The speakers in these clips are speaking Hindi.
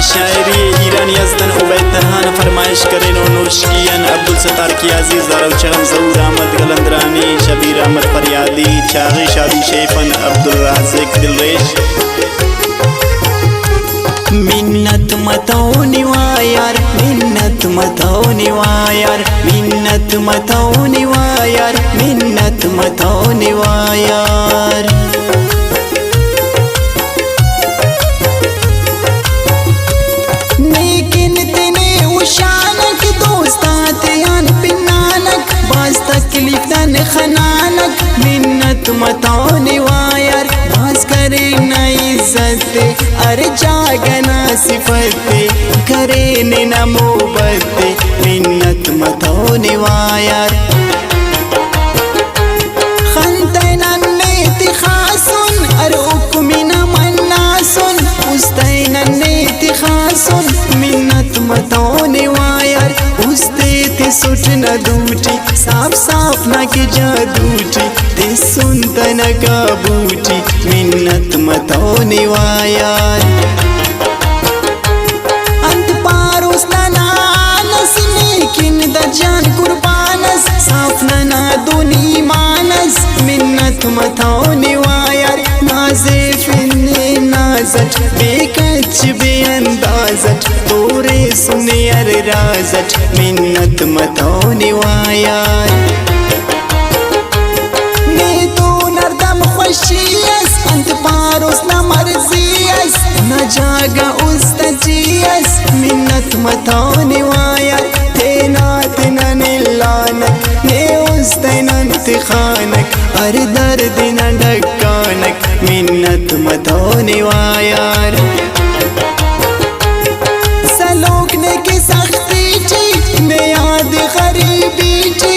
शायरी ईरान यजदन उबैद तरहान फरमाइश करें नूरशियन अब्दुल सत्तार की अजीज दारुल चगम जहूर अहमद गलंदरानी शबीर अहमद फरियादी चागी शादी शेफन अब्दुल राज़िक दिलरेश। मिन्नत मताओ निवायार मिन्नत मताओ निवायार मिन्नत मताओ निवायार मिन्नत मताओ निवायार। लेकिन तेने उशानक दोस्तात यान पिनानक बाज तकलीफ दन खनानक मिन्नत मताओ निवायार बाज करे न इज्जत अरे जागना सिफते करे न मोहब्बते मिन्नत मताओ निवायार। खंतैनन नेतिखासुन अरे उकुमिना मन्नासुन उस्तैनन नेतिखासुन मिन्नत मताओ निवायार। उस्ते ते सुट न दूटी साफ साफ न के जादूटी ते सुनत न काबूटी मिन्नत मताओ निवायार। अंत पारुस नानस लेकिन द जान कुर्बानस साफ ना दुनी मानस मिन्नत मताओ निवायार। नाज़े फिन्ने नाज़ट बेकच बेअंदाज़ट तोरे सुने अर राज़ट मिन्नत मताओ निवायार। ने तो नरदम खुशियस अंत पारुस न मर्जियस न जागा उस्तजियस मिन्नत मताओ निवायार। तेनात न निलानक ने उस्तैनन तिखानक अर दर्द न ढकानक मिन्नत मताओ निवायार। सलोक ने की सख्ती थी में याद गरीबी थी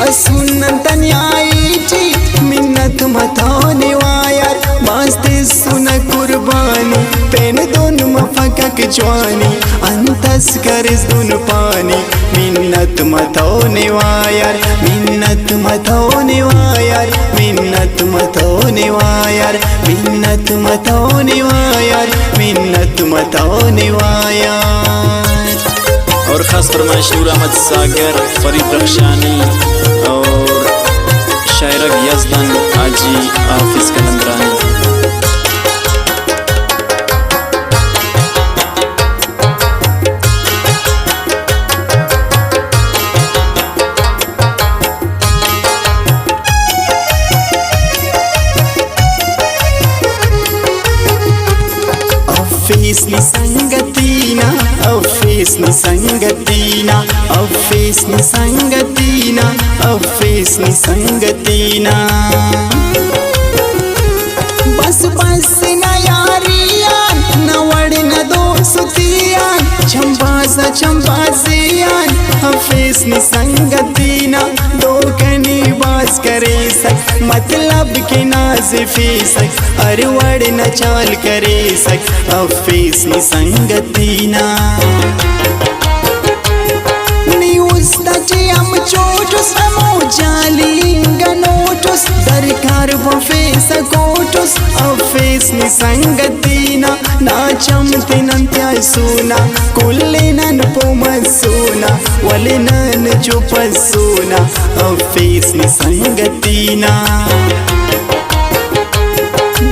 असुन्नन तन्याई थी मिन्नत मताओ निवायार। वास्ते सुन कुर्बानी पेन दोन मफकक जवानी अंतस करस दुन पानी मिन्नत मताओ निवायार मिन्नत मताओ निवायार मिन्नत मताओ निवायार मिन्नत मताओ निवायार मिन्नत मताओ निवायार। और खास फरमाइश नूर अहमद सागर फरीद रखशानी और शायरक यजदन आजी हाफिज कलंदरानी। अफेसनी संगतीना अफेसनी संगतीना अफेसनी संगतीना अफेसनी संगतीना बस बस न यारियान न वड़ न दोस्तियान चंबाज़ा चंबाज़ियान अफेसनी संगतीना दो कनी बाज करे सक मतलब के नाज़िफी सक अरे वड़ न चाल करे सक अफेसनी संगतीना। हम चोटुस अमो जालिंगा नोटुस दरकार बफेस कोटुस अफेसनी संगतीना ना चमते नंत्या सुना कुल्ले नन पोमसुना वले नन चुपसुना अफेसनी संगतीना।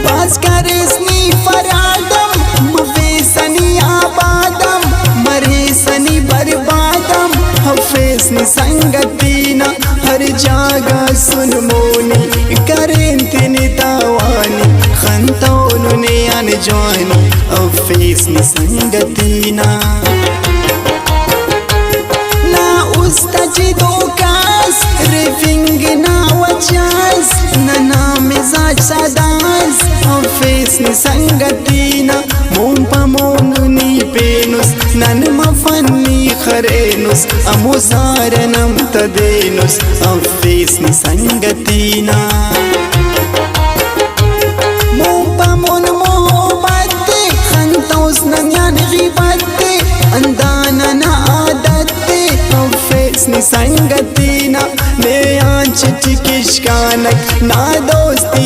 बाज करेसनी फरादम मफेसनी आबादम मरेसनी बर्बादम अफेसनी संगतीना हर जागा सुन मोनी करें तिनी तावानी खंतौनु ने अनजानी अफेसनी संगतीना। ना उस्तजी दोकास रिफिंग ना वचास ना मिजाज सदास अफेसनी संगतीना। मोम पमोनु नी पेनुस नन मफन्नी खरेनुस अमुसारनम तदेनुस अफेसनी संगतीना। मोम पमोन मोहब्बते खंतौस नन्यान गिबते अंदाना ना आदते अफेसनी संगतीना। ने आंच चिकिश कानक ना दोस्ती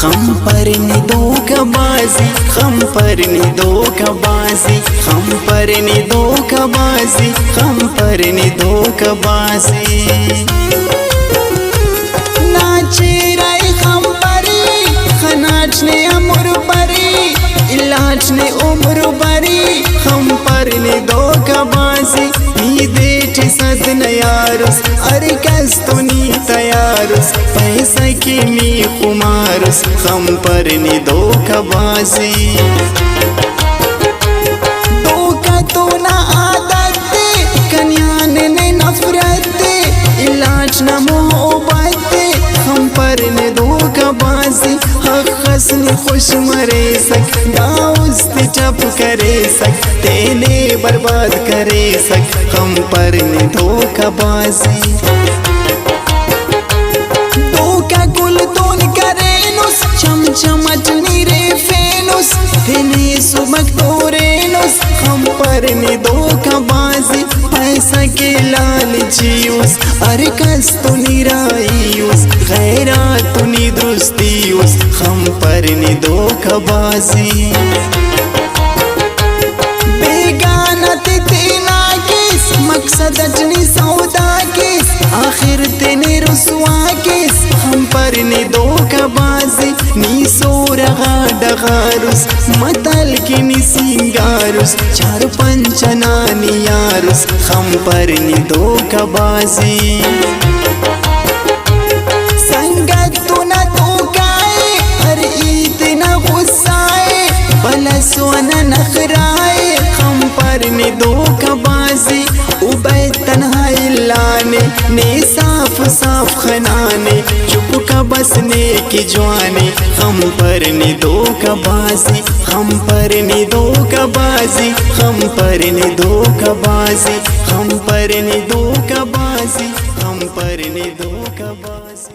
खम पर नि धोखाबाजी खम पर नि धोखाबाजी खम पर नि धोखाबाजी खम पर नि धोखाबाजी नाचे राय खम परी खनाच ने अमर परी इलाज ने उम्र बरी खम पर नि धोखाबाजी नी देठ सदन यारुस अरे कस तो नी तयारुस पैसा की मी खुमारुस खम पर नि धोखाबाजी धोखा तो ना आदत कन्यान ने नफरत इलाज न मोहब्बत खम पर नि धोखाबाजी हक़स ने खुश मरे सक दाउस्त चप करे सक तेने बर्बाद करे सक खम पर नि धोखाबाजी धोखा कुल तोन करे नुस चम चमच नीरे फेनुस तेने सुमक तोरे नुस खम पर नि धोखाबाजी पैसा के लालचियुस अरे कस तो निरायुस गैरात तो नि दुरुस्तियुस खम पर नि धोखाबाजी बेगाना तेना किस मकसद अजनी सौदा किस आखिर तेने रुसवा किस हम पर नि धोखाबाजी नी सोरगा डगारुस मतल की नि सिंगारुस चार पंचना नियारुस हम पर नि धोखाबाजी संगत तू न धोखाए हर इतना गुस्साए भला सोना नखराए हम पर नि धोखाबाजी उबैद तन्हाई लाने ने साफ साफ खनाने चुप का बसने की जवाने हम पर नि धोखाबाजी हम पर नि धोखाबाजी हम पर नि धोखाबाजी हम पर नि धोखाबाजी हम पर नि धोखाबाजी।